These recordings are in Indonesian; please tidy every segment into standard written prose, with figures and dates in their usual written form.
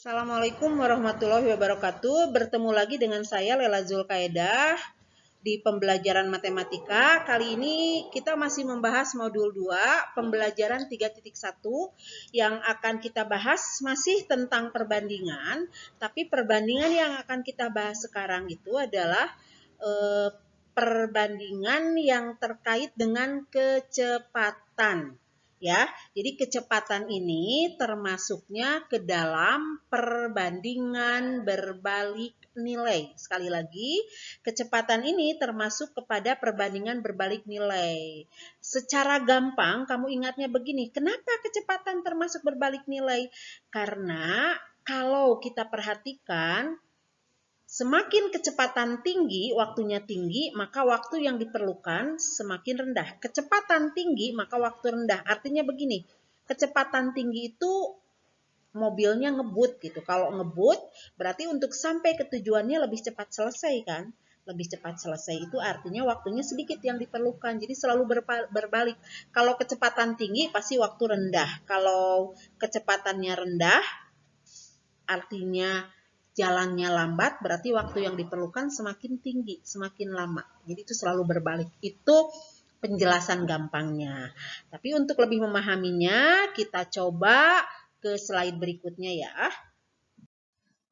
Assalamualaikum warahmatullahi wabarakatuh. Bertemu lagi dengan saya Lela Zulkaidah di pembelajaran matematika. Kali ini kita masih membahas modul 2, pembelajaran 3.1 yang akan kita bahas masih tentang perbandingan, tapi perbandingan yang akan kita bahas sekarang itu adalah perbandingan yang terkait dengan kecepatan. Ya, jadi kecepatan ini termasuknya ke dalam perbandingan berbalik nilai. Sekali lagi, kecepatan ini termasuk kepada perbandingan berbalik nilai. Secara gampang, kamu ingatnya begini, kenapa kecepatan termasuk berbalik nilai? Karena kalau kita perhatikan, semakin kecepatan tinggi, waktunya tinggi, maka waktu yang diperlukan semakin rendah. Kecepatan tinggi, maka waktu rendah. Artinya begini, kecepatan tinggi itu mobilnya ngebut gitu. Kalau ngebut, berarti untuk sampai ke tujuannya lebih cepat selesai kan? Lebih cepat selesai itu artinya waktunya sedikit yang diperlukan. Jadi selalu berbalik. Kalau kecepatan tinggi pasti waktu rendah. Kalau kecepatannya rendah, artinya jalannya lambat, berarti waktu yang diperlukan semakin tinggi, semakin lama. Jadi itu selalu berbalik. Itu penjelasan gampangnya. Tapi untuk lebih memahaminya, kita coba ke slide berikutnya ya.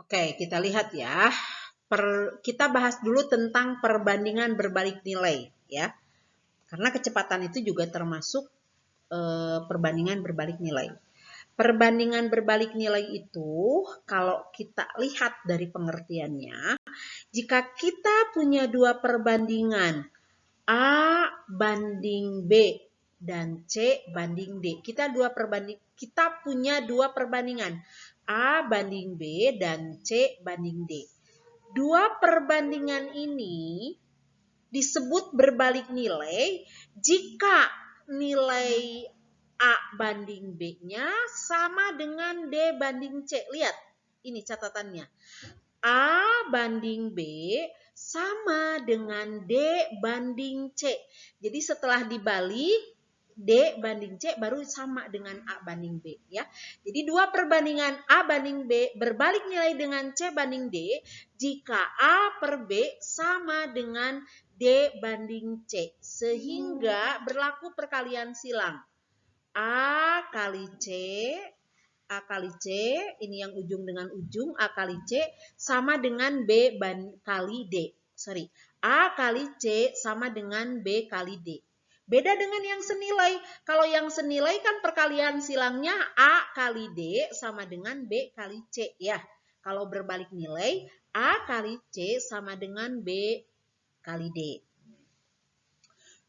Oke, kita lihat ya. Kita bahas dulu tentang perbandingan berbalik nilai ya. Karena kecepatan itu juga termasuk perbandingan berbalik nilai. Perbandingan berbalik nilai itu, kalau kita lihat dari pengertiannya, jika kita punya dua perbandingan A banding B dan C banding D, kita punya dua perbandingan A banding B dan C banding D. Dua perbandingan ini disebut berbalik nilai jika nilai A banding B-nya sama dengan D banding C. Lihat, ini catatannya. A banding B sama dengan D banding C. Jadi setelah dibalik, D banding C baru sama dengan A banding B. Ya. Jadi dua perbandingan A banding B berbalik nilai dengan C banding D jika A per B sama dengan D banding C. Sehingga berlaku perkalian silang. A kali C, ini yang ujung dengan ujung, A kali C sama dengan B kali D. A kali C sama dengan B kali D. Beda dengan yang senilai. Kalau yang senilai kan perkalian silangnya A kali D sama dengan B kali C ya. Kalau berbalik nilai, A kali C sama dengan B kali D.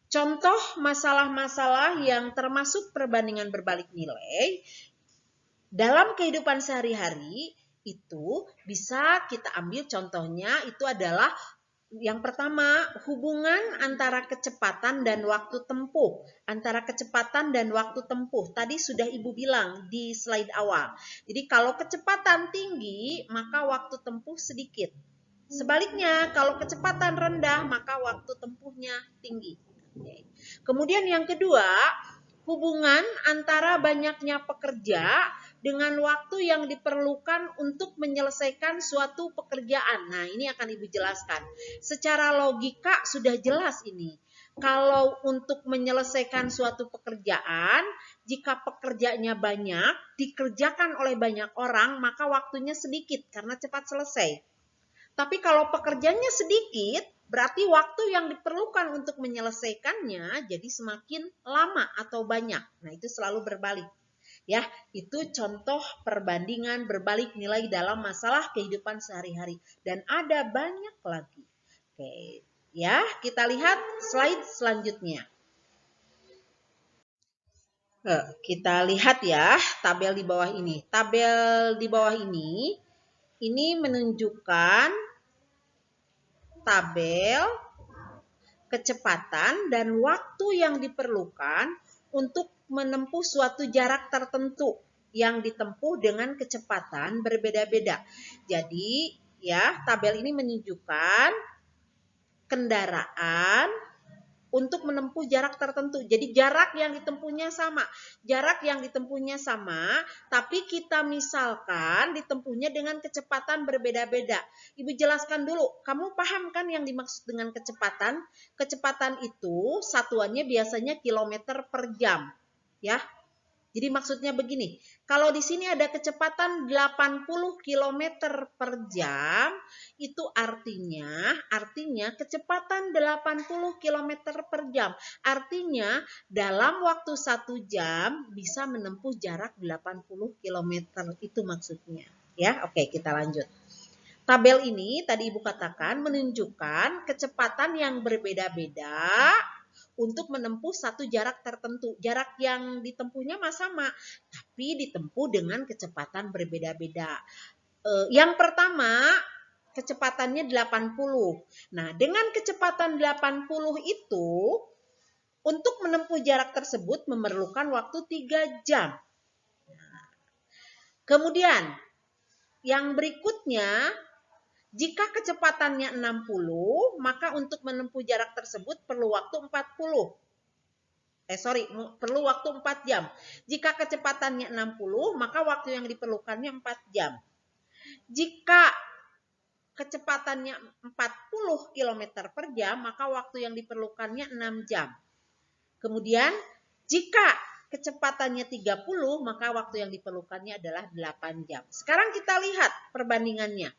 Contoh masalah-masalah yang termasuk perbandingan berbalik nilai dalam kehidupan sehari-hari itu bisa kita ambil contohnya itu adalah yang pertama, hubungan antara kecepatan dan waktu tempuh. Antara kecepatan dan waktu tempuh. Tadi sudah Ibu bilang di slide awal. Jadi kalau kecepatan tinggi, maka waktu tempuh sedikit. Sebaliknya, kalau kecepatan rendah, maka waktu tempuhnya tinggi. Kemudian yang kedua, hubungan antara banyaknya pekerja dengan waktu yang diperlukan untuk menyelesaikan suatu pekerjaan. Nah, ini akan Ibu jelaskan. Secara logika sudah jelas ini. Kalau untuk menyelesaikan suatu pekerjaan, jika pekerjaannya banyak, dikerjakan oleh banyak orang, maka waktunya sedikit karena cepat selesai. Tapi kalau pekerjaannya sedikit, berarti waktu yang diperlukan untuk menyelesaikannya jadi semakin lama atau banyak. Nah, itu selalu berbalik. Ya, itu contoh perbandingan berbalik nilai dalam masalah kehidupan sehari-hari. Dan ada banyak lagi. Oke, ya, kita lihat slide selanjutnya. Kita lihat ya, tabel di bawah ini. Tabel di bawah ini menunjukkan tabel kecepatan dan waktu yang diperlukan untuk menempuh suatu jarak tertentu yang ditempuh dengan kecepatan berbeda-beda. Jadi, ya, tabel ini menunjukkan kendaraan untuk menempuh jarak tertentu. Jadi jarak yang ditempuhnya sama. Jarak yang ditempuhnya sama, tapi kita misalkan ditempuhnya dengan kecepatan berbeda-beda. Ibu jelaskan dulu, kamu paham kan yang dimaksud dengan kecepatan? Kecepatan itu satuannya biasanya kilometer per jam. Ya. Jadi maksudnya begini, kalau di sini ada kecepatan 80 km per jam, itu artinya kecepatan 80 km per jam. Artinya dalam waktu 1 jam bisa menempuh jarak 80 km, itu maksudnya. Ya, oke, kita lanjut. Tabel ini tadi Ibu katakan menunjukkan kecepatan yang berbeda-beda untuk menempuh satu jarak tertentu. Jarak yang ditempuhnya sama, tapi ditempuh dengan kecepatan berbeda-beda. Yang pertama, kecepatannya 80. Nah, dengan kecepatan 80 itu, untuk menempuh jarak tersebut memerlukan waktu 3 jam. Kemudian, yang berikutnya, jika kecepatannya 60, maka untuk menempuh jarak tersebut perlu waktu 40. Perlu waktu 4 jam. Jika kecepatannya 60, maka waktu yang diperlukannya 4 jam. Jika kecepatannya 40 km per jam, maka waktu yang diperlukannya 6 jam. Kemudian, jika kecepatannya 30, maka waktu yang diperlukannya adalah 8 jam. Sekarang kita lihat perbandingannya.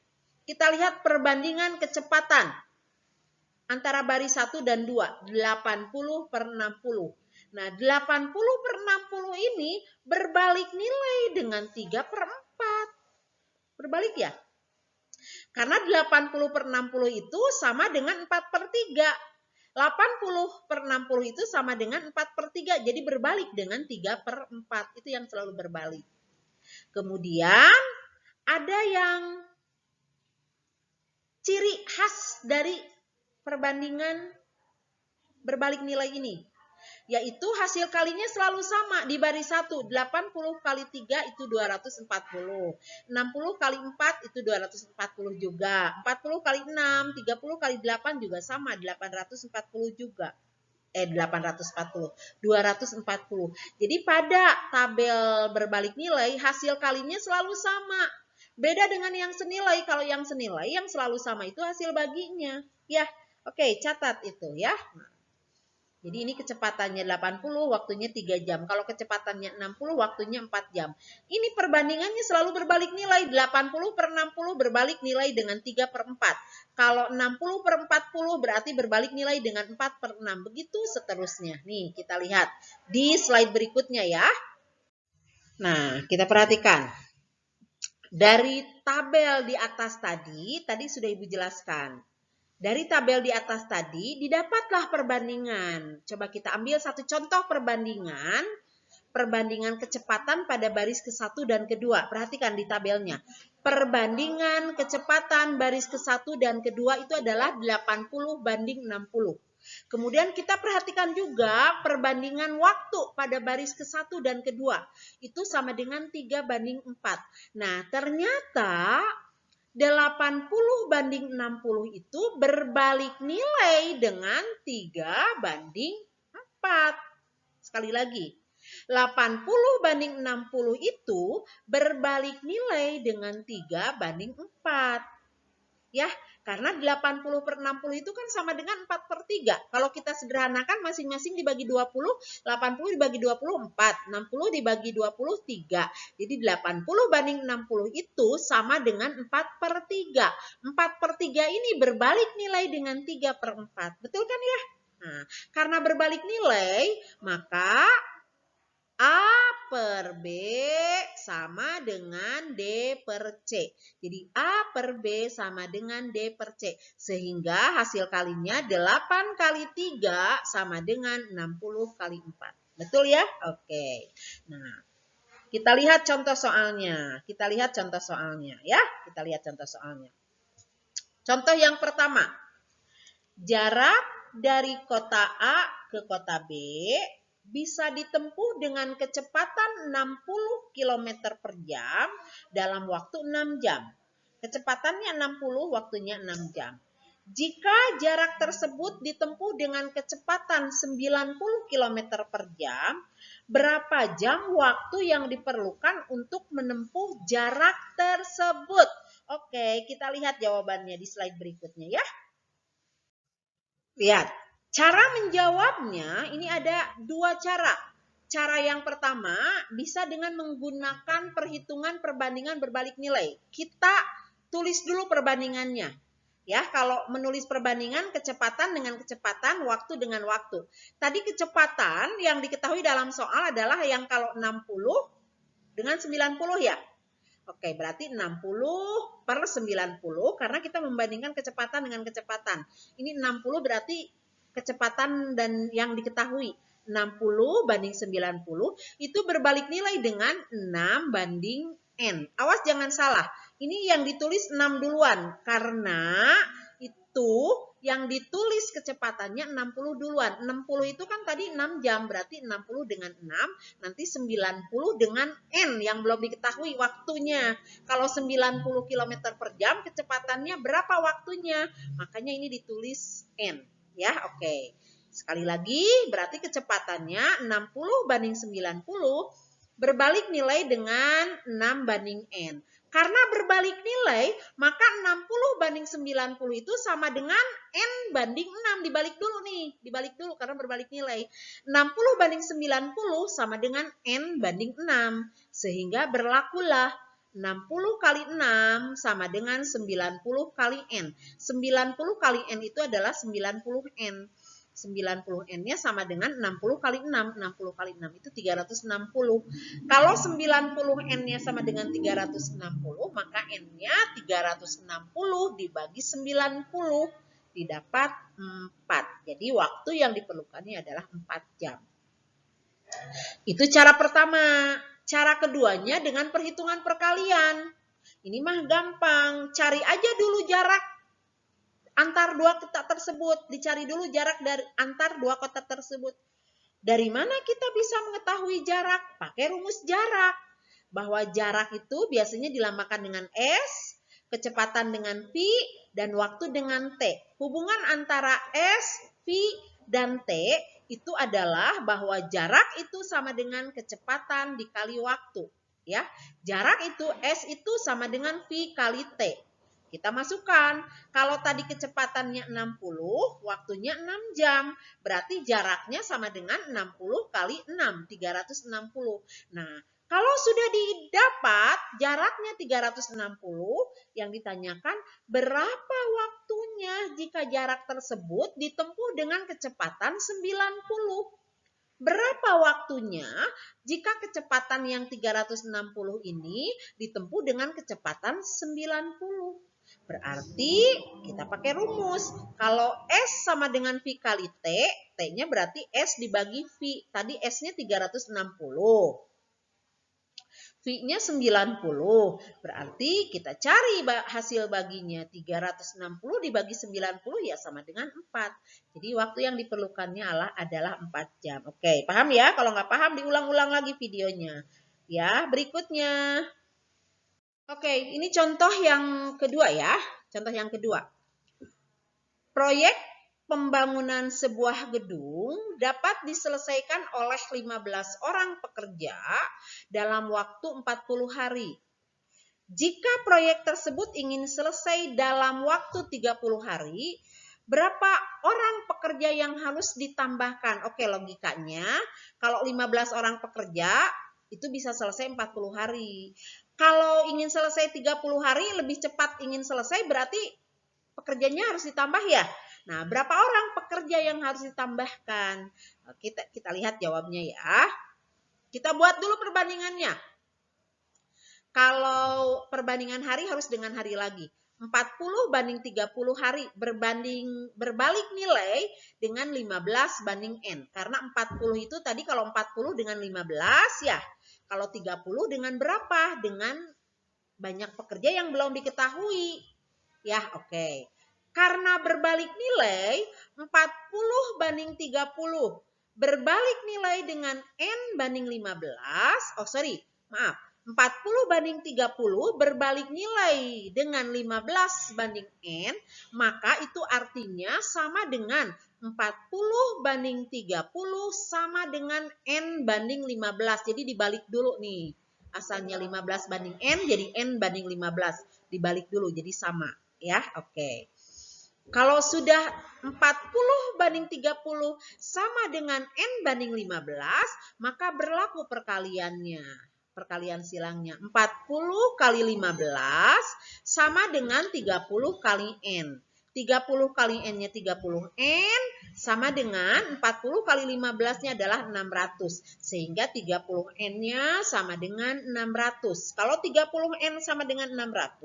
Kita lihat perbandingan kecepatan antara baris 1 dan 2, 80 per 60. Nah, 80 per 60 ini berbalik nilai dengan 3 per 4. Berbalik ya? Karena 80 per 60 itu sama dengan 4 per 3. 80 per 60 itu sama dengan 4 per 3. Jadi berbalik dengan 3 per 4. Itu yang selalu berbalik. Kemudian ada yang ciri khas dari perbandingan berbalik nilai ini, yaitu hasil kalinya selalu sama di baris 1. 80 kali 3 itu 240. 60 kali 4 itu 240 juga. 40 kali 6, 30 kali 8 juga sama, 840 juga. 840, 240. Jadi pada tabel berbalik nilai hasil kalinya selalu sama. Beda dengan yang senilai. Kalau yang senilai yang selalu sama itu hasil baginya. Ya, oke, catat itu ya. Jadi ini kecepatannya 80, waktunya 3 jam. Kalau kecepatannya 60, waktunya 4 jam. Ini perbandingannya selalu berbalik nilai. 80 per 60 berbalik nilai dengan 3 per 4. Kalau 60 per 40 berarti berbalik nilai dengan 4 per 6. Begitu seterusnya. Nih, kita lihat di slide berikutnya ya. Nah, kita perhatikan. Dari tabel di atas tadi sudah Ibu jelaskan. Dari tabel di atas tadi, didapatlah perbandingan. Coba kita ambil satu contoh perbandingan kecepatan pada baris ke-1 dan ke-2. Perhatikan di tabelnya. Perbandingan kecepatan baris ke-1 dan ke-2 itu adalah 80 banding 60. Kemudian kita perhatikan juga perbandingan waktu pada baris ke-1 dan ke-2. Itu sama dengan 3 banding 4. Nah, ternyata 80 banding 60 itu berbalik nilai dengan 3 banding 4. Sekali lagi, 80 banding 60 itu berbalik nilai dengan 3 banding 4. Ya, karena 80 per 60 itu kan sama dengan 4 per 3. Kalau kita sederhanakan masing-masing dibagi 20, 80 dibagi 20, 4. 60 dibagi 20, 3. Jadi 80 banding 60 itu sama dengan 4 per 3. 4 per 3 ini berbalik nilai dengan 3 per 4. Betul kan ya? Nah, karena berbalik nilai, maka A per B sama dengan D per C. Jadi A per B sama dengan D per C. Sehingga hasil kalinya 8 kali 3 sama dengan 60 kali 4. Betul ya? Oke. Nah, kita lihat contoh soalnya. Kita lihat contoh soalnya ya. Kita lihat contoh soalnya. Contoh yang pertama. Jarak dari kota A ke kota B bisa ditempuh dengan kecepatan 60 km per jam dalam waktu 6 jam. Kecepatannya 60, waktunya 6 jam. Jika jarak tersebut ditempuh dengan kecepatan 90 km per jam, berapa jam waktu yang diperlukan untuk menempuh jarak tersebut? Oke, kita lihat jawabannya di slide berikutnya ya. Lihat, cara menjawabnya ini ada dua cara. Cara yang pertama bisa dengan menggunakan perhitungan perbandingan berbalik nilai. Kita tulis dulu perbandingannya. Ya, kalau menulis perbandingan kecepatan dengan kecepatan, waktu dengan waktu. Tadi kecepatan yang diketahui dalam soal adalah yang kalau 60 dengan 90 ya. Oke, berarti 60 per 90 karena kita membandingkan kecepatan dengan kecepatan. Ini 60 berarti kecepatan dan yang diketahui. 60 banding 90 itu berbalik nilai dengan 6 banding N. Awas jangan salah. Ini yang ditulis 6 duluan karena itu yang ditulis kecepatannya 60 duluan. 60 itu kan tadi 6 jam, berarti 60 dengan 6, nanti 90 dengan N yang belum diketahui waktunya. Kalau 90 km per jam, kecepatannya berapa waktunya? Makanya ini ditulis N. Ya, oke. Sekali lagi, berarti kecepatannya 60 banding 90, berbalik nilai dengan 6 banding N. Karena berbalik nilai, maka 60 banding 90 itu sama dengan N banding 6. Dibalik dulu nih, dibalik dulu karena berbalik nilai. 60 banding 90 sama dengan N banding 6. Sehingga berlakulah 60 kali 6 sama dengan 90 kali N. 90 kali N itu adalah 90 N. 90 N-nya sama dengan 60 kali 6. 60 kali 6 itu 360. Kalau 90 N-nya sama dengan 360, maka N-nya 360 dibagi 90. Didapat 4. Jadi waktu yang diperlukannya adalah 4 jam. Itu cara pertama. Cara keduanya dengan perhitungan perkalian. Ini mah gampang. Cari aja dulu jarak antar dua kotak tersebut, dicari dulu jarak dari antar dua kotak tersebut. Dari mana kita bisa mengetahui jarak? Pakai rumus jarak. Bahwa jarak itu biasanya dilambangkan dengan S, kecepatan dengan V, dan waktu dengan T. Hubungan antara S, V, dan T itu adalah bahwa jarak itu sama dengan kecepatan dikali waktu. Ya, jarak itu S itu sama dengan V kali T. Kita masukkan, kalau tadi kecepatannya 60, waktunya 6 jam. Berarti jaraknya sama dengan 60 kali 6, 360. Nah, kalau sudah didapat jaraknya 360, yang ditanyakan berapa waktunya jika jarak tersebut ditempuh dengan kecepatan 90. Berapa waktunya jika kecepatan yang 360 ini ditempuh dengan kecepatan 90? Berarti kita pakai rumus. Kalau S sama dengan V kali T, T-nya berarti S dibagi V. Tadi S-nya 360. V-nya 90. Berarti kita cari hasil baginya. 360 dibagi 90 ya sama dengan 4. Jadi waktu yang diperlukannya adalah 4 jam. Oke, paham ya? Kalau nggak paham diulang-ulang lagi videonya. Ya, berikutnya. Oke, ini contoh yang kedua ya. Contoh yang kedua. Proyek pembangunan sebuah gedung dapat diselesaikan oleh 15 orang pekerja dalam waktu 40 hari. Jika proyek tersebut ingin selesai dalam waktu 30 hari, berapa orang pekerja yang harus ditambahkan? Oke, logikanya kalau 15 orang pekerja itu bisa selesai 40 hari. Kalau ingin selesai 30 hari, lebih cepat ingin selesai berarti pekerjanya harus ditambah ya. Nah, berapa orang pekerja yang harus ditambahkan? Kita lihat jawabnya ya. Kita buat dulu perbandingannya. Kalau perbandingan hari harus dengan hari lagi. 40 banding 30 hari berbalik nilai dengan 15 banding N. Karena 40 itu tadi kalau 40 dengan 15 ya. Kalau 30 dengan berapa? Dengan banyak pekerja yang belum diketahui. Ya, oke. Karena berbalik nilai 40 banding 30 berbalik nilai dengan N banding 15. Oh, sorry. Maaf. 40 banding 30 berbalik nilai dengan 15 banding N, maka itu artinya sama dengan 40 banding 30 sama dengan N banding 15. Jadi dibalik dulu nih. Asalnya 15 banding N jadi N banding 15. Dibalik dulu jadi sama. Ya, oke. Kalau sudah 40 banding 30 sama dengan N banding 15, maka berlaku perkaliannya. Perkalian silangnya 40 kali 15 sama dengan 30 kali N. 30 kali N-nya 30 N sama dengan 40 kali 15-nya adalah 600. Sehingga 30 N-nya sama dengan 600. Kalau 30 N sama dengan 600,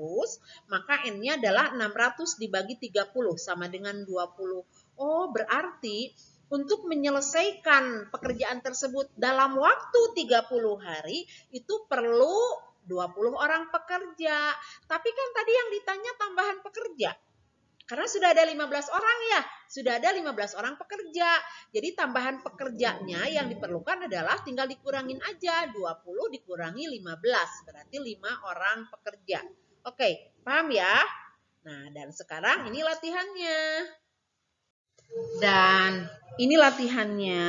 maka N-nya adalah 600 dibagi 30 sama dengan 20. Oh, berarti untuk menyelesaikan pekerjaan tersebut dalam waktu 30 hari itu perlu 20 orang pekerja. Tapi kan tadi yang ditanya tambahan pekerja. Karena sudah ada 15 orang ya, sudah ada 15 orang pekerja. Jadi tambahan pekerjanya yang diperlukan adalah tinggal dikurangin aja, 20 dikurangi 15, berarti 5 orang pekerja. Oke, paham ya? Nah, dan sekarang ini latihannya. Dan ini latihannya.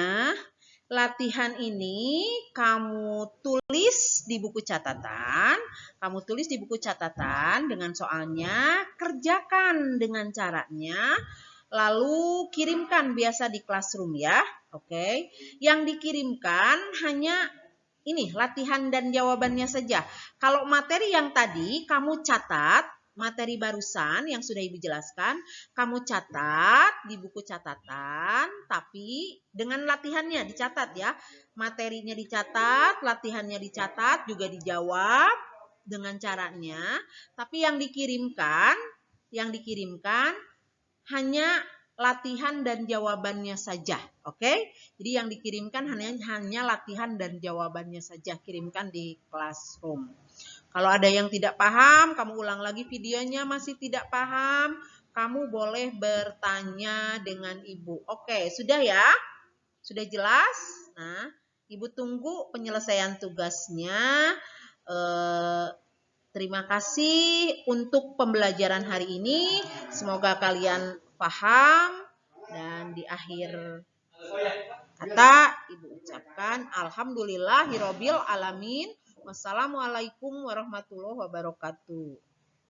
Latihan ini kamu tulis di buku catatan. Kamu tulis di buku catatan dengan soalnya, kerjakan dengan caranya, lalu kirimkan biasa di classroom ya. Oke. Yang dikirimkan hanya ini latihan dan jawabannya saja. Kalau materi yang tadi kamu catat, materi barusan yang sudah Ibu jelaskan, kamu catat di buku catatan, tapi dengan latihannya dicatat ya. Materinya dicatat, latihannya dicatat, juga dijawab dengan caranya. Tapi yang dikirimkan hanya latihan dan jawabannya saja. Oke? Jadi yang dikirimkan hanya latihan dan jawabannya saja. Kirimkan di classroom. Kalau ada yang tidak paham, kamu ulang lagi videonya, masih tidak paham, kamu boleh bertanya dengan Ibu. Oke, sudah ya? Sudah jelas? Nah, Ibu tunggu penyelesaian tugasnya. Terima kasih untuk pembelajaran hari ini. Semoga kalian paham. Dan di akhir kata, Ibu ucapkan Alhamdulillahirobbil alamin. Wassalamualaikum warahmatullahi wabarakatuh.